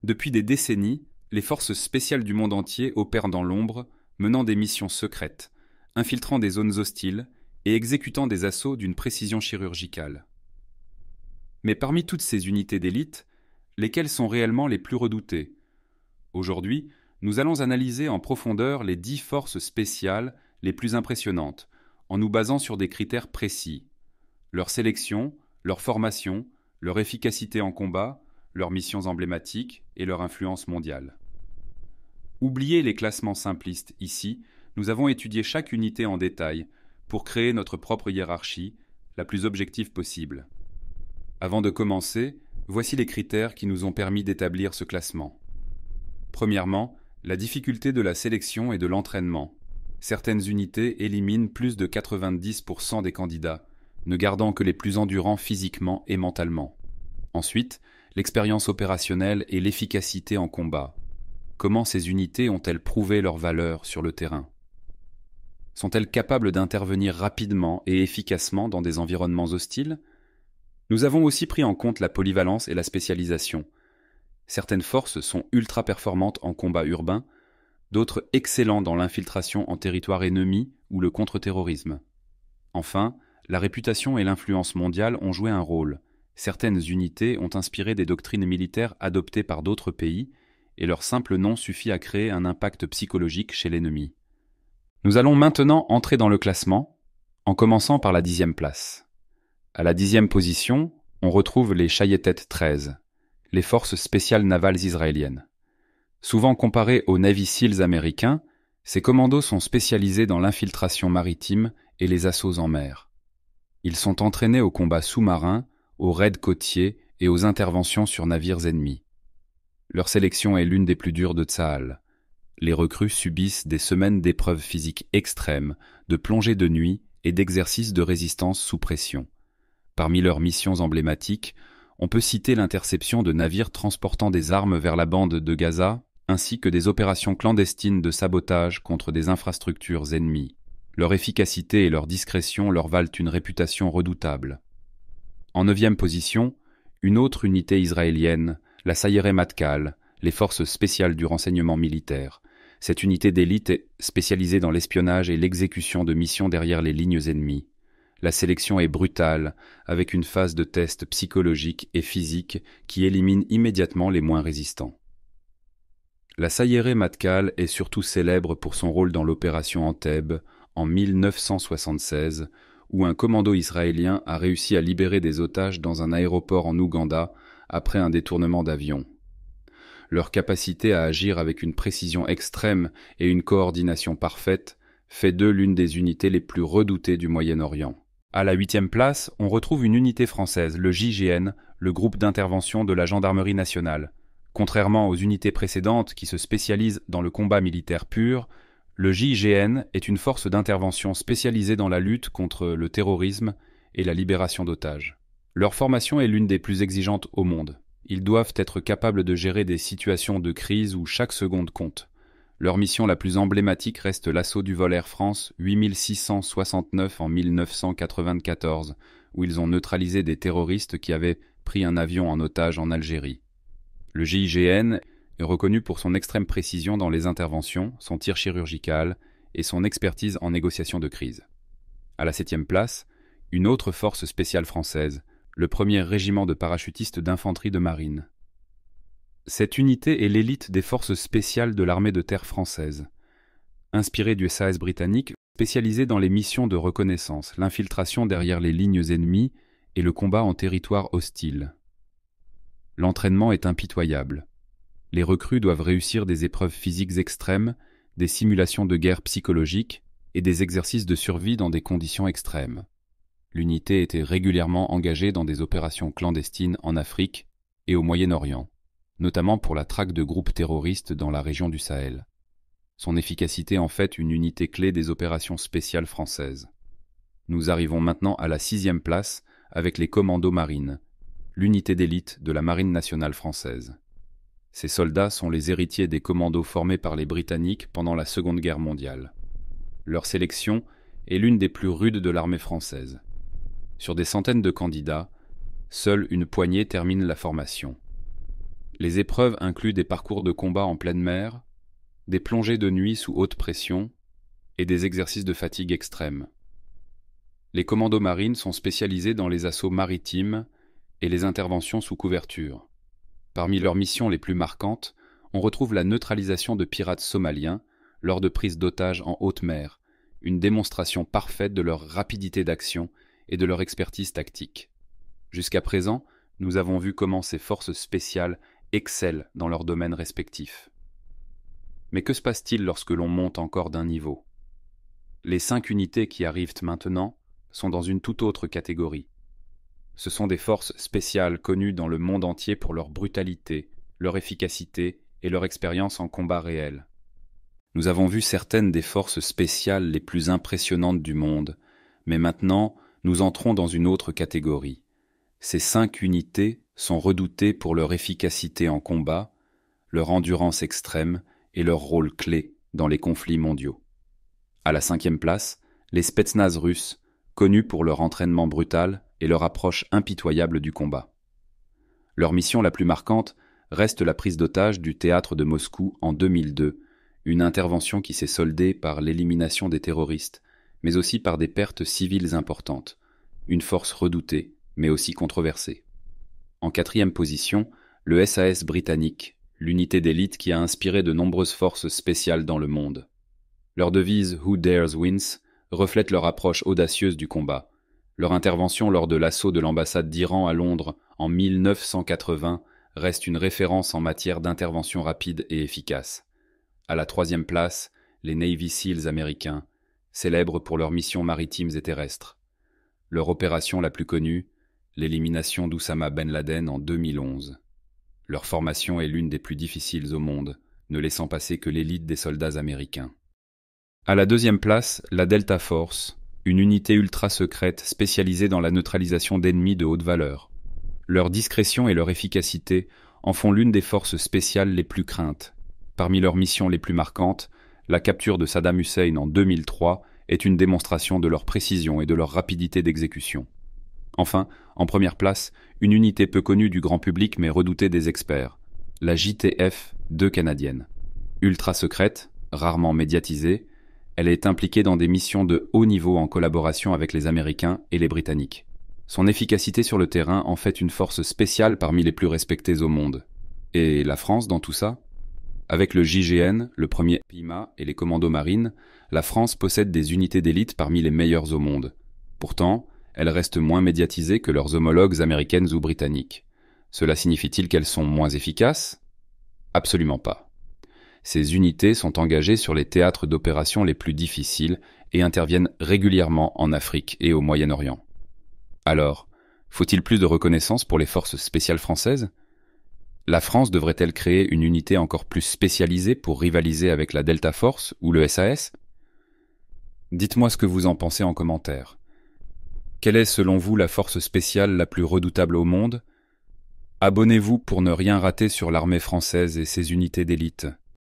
Depuis des décennies, les forces spéciales du monde entier opèrent dans l'ombre, menant des missions secrètes, infiltrant des zones hostiles et exécutant des assauts d'une précision chirurgicale. Mais parmi toutes ces unités d'élite, lesquelles sont réellement les plus redoutées? Aujourd'hui, nous allons analyser en profondeur les 10 forces spéciales les plus impressionnantes, en nous basant sur des critères précis. Leur sélection, leur formation, leur efficacité en combat, leurs missions emblématiques et leur influence mondiale. Oubliez les classements simplistes ici, nous avons étudié chaque unité en détail pour créer notre propre hiérarchie, la plus objective possible. Avant de commencer, voici les critères qui nous ont permis d'établir ce classement. Premièrement, la difficulté de la sélection et de l'entraînement. Certaines unités éliminent plus de 90% des candidats, ne gardant que les plus endurants physiquement et mentalement. Ensuite, l'expérience opérationnelle et l'efficacité en combat. Comment ces unités ont-elles prouvé leur valeur sur le terrain? Sont-elles capables d'intervenir rapidement et efficacement dans des environnements hostiles? Nous avons aussi pris en compte la polyvalence et la spécialisation. Certaines forces sont ultra performantes en combat urbain, d'autres excellents dans l'infiltration en territoire ennemi ou le contre-terrorisme. Enfin, la réputation et l'influence mondiale ont joué un rôle. Certaines unités ont inspiré des doctrines militaires adoptées par d'autres pays, et leur simple nom suffit à créer un impact psychologique chez l'ennemi. Nous allons maintenant entrer dans le classement, en commençant par la 10e place. À la 10e position, on retrouve les Shayetet 13, les forces spéciales navales israéliennes. Souvent comparés aux Navy Seals américains, ces commandos sont spécialisés dans l'infiltration maritime et les assauts en mer. Ils sont entraînés au combat sous-marin, aux raids côtiers et aux interventions sur navires ennemis. Leur sélection est l'une des plus dures de Tsahal. Les recrues subissent des semaines d'épreuves physiques extrêmes, de plongées de nuit et d'exercices de résistance sous pression. Parmi leurs missions emblématiques, on peut citer l'interception de navires transportant des armes vers la bande de Gaza, ainsi que des opérations clandestines de sabotage contre des infrastructures ennemies. Leur efficacité et leur discrétion leur valent une réputation redoutable. En 9e position, une autre unité israélienne, la Sayeret Matkal, les forces spéciales du renseignement militaire. Cette unité d'élite est spécialisée dans l'espionnage et l'exécution de missions derrière les lignes ennemies. La sélection est brutale, avec une phase de test psychologique et physique qui élimine immédiatement les moins résistants. La Sayeret Matkal est surtout célèbre pour son rôle dans l'opération Entebbe en 1976, où un commando israélien a réussi à libérer des otages dans un aéroport en Ouganda après un détournement d'avion. Leur capacité à agir avec une précision extrême et une coordination parfaite fait d'eux l'une des unités les plus redoutées du Moyen-Orient. À la 8e place, on retrouve une unité française, le JIGN, le groupe d'intervention de la Gendarmerie nationale. Contrairement aux unités précédentes qui se spécialisent dans le combat militaire pur, le JIGN est une force d'intervention spécialisée dans la lutte contre le terrorisme et la libération d'otages. Leur formation est l'une des plus exigeantes au monde. Ils doivent être capables de gérer des situations de crise où chaque seconde compte. Leur mission la plus emblématique reste l'assaut du vol Air France 8669 en 1994, où ils ont neutralisé des terroristes qui avaient pris un avion en otage en Algérie. Le JIGN est reconnu pour son extrême précision dans les interventions, son tir chirurgical et son expertise en négociation de crise. À la 7e place, une autre force spéciale française, le 1er régiment de parachutistes d'infanterie de marine. Cette unité est l'élite des forces spéciales de l'armée de terre française. Inspirée du SAS britannique, spécialisée dans les missions de reconnaissance, l'infiltration derrière les lignes ennemies et le combat en territoire hostile. L'entraînement est impitoyable. Les recrues doivent réussir des épreuves physiques extrêmes, des simulations de guerre psychologiques et des exercices de survie dans des conditions extrêmes. L'unité était régulièrement engagée dans des opérations clandestines en Afrique et au Moyen-Orient, notamment pour la traque de groupes terroristes dans la région du Sahel. Son efficacité en fait une unité clé des opérations spéciales françaises. Nous arrivons maintenant à la 6e place avec les commandos marines, l'unité d'élite de la Marine nationale française. Ces soldats sont les héritiers des commandos formés par les Britanniques pendant la Seconde Guerre mondiale. Leur sélection est l'une des plus rudes de l'armée française. Sur des centaines de candidats, seule une poignée termine la formation. Les épreuves incluent des parcours de combat en pleine mer, des plongées de nuit sous haute pression et des exercices de fatigue extrême. Les commandos marines sont spécialisés dans les assauts maritimes et les interventions sous couverture. Parmi leurs missions les plus marquantes, on retrouve la neutralisation de pirates somaliens lors de prises d'otages en haute mer, une démonstration parfaite de leur rapidité d'action et de leur expertise tactique. Jusqu'à présent, nous avons vu comment ces forces spéciales excellent dans leurs domaines respectifs. Mais que se passe-t-il lorsque l'on monte encore d'un niveau ? Les 5 unités qui arrivent maintenant sont dans une toute autre catégorie. Ce sont des forces spéciales connues dans le monde entier pour leur brutalité, leur efficacité et leur expérience en combat réel. Nous avons vu certaines des forces spéciales les plus impressionnantes du monde, mais maintenant nous entrons dans une autre catégorie. Ces 5 unités sont redoutées pour leur efficacité en combat, leur endurance extrême et leur rôle clé dans les conflits mondiaux. À la 5e place, les Spetsnaz russes, connus pour leur entraînement brutal et leur approche impitoyable du combat. Leur mission la plus marquante reste la prise d'otage du théâtre de Moscou en 2002, une intervention qui s'est soldée par l'élimination des terroristes, mais aussi par des pertes civiles importantes, une force redoutée, mais aussi controversée. En 4e position, le SAS britannique, l'unité d'élite qui a inspiré de nombreuses forces spéciales dans le monde. Leur devise « Who dares wins » reflète leur approche audacieuse du combat. Leur intervention lors de l'assaut de l'ambassade d'Iran à Londres en 1980 reste une référence en matière d'intervention rapide et efficace. À la 3e place, les Navy SEALs américains, célèbres pour leurs missions maritimes et terrestres. Leur opération la plus connue, l'élimination d'Oussama Ben Laden en 2011. Leur formation est l'une des plus difficiles au monde, ne laissant passer que l'élite des soldats américains. À la 2e place, la Delta Force, une unité ultra-secrète spécialisée dans la neutralisation d'ennemis de haute valeur. Leur discrétion et leur efficacité en font l'une des forces spéciales les plus craintes. Parmi leurs missions les plus marquantes, la capture de Saddam Hussein en 2003 est une démonstration de leur précision et de leur rapidité d'exécution. Enfin, en première place, une unité peu connue du grand public mais redoutée des experts, la JTF-2 canadienne. Ultra secrète, rarement médiatisée, elle est impliquée dans des missions de haut niveau en collaboration avec les Américains et les Britanniques. Son efficacité sur le terrain en fait une force spéciale parmi les plus respectées au monde. Et la France dans tout ça ? Avec le JGN, le premier PIMA et les commandos marines, la France possède des unités d'élite parmi les meilleures au monde. Pourtant, elles restent moins médiatisées que leurs homologues américaines ou britanniques. Cela signifie-t-il qu'elles sont moins efficaces ? Absolument pas. Ces unités sont engagées sur les théâtres d'opération les plus difficiles et interviennent régulièrement en Afrique et au Moyen-Orient. Alors, faut-il plus de reconnaissance pour les forces spéciales françaises ? La France devrait-elle créer une unité encore plus spécialisée pour rivaliser avec la Delta Force ou le SAS ? Dites-moi ce que vous en pensez en commentaire. Quelle est selon vous la force spéciale la plus redoutable au monde ? Abonnez-vous pour ne rien rater sur l'armée française et ses unités d'élite.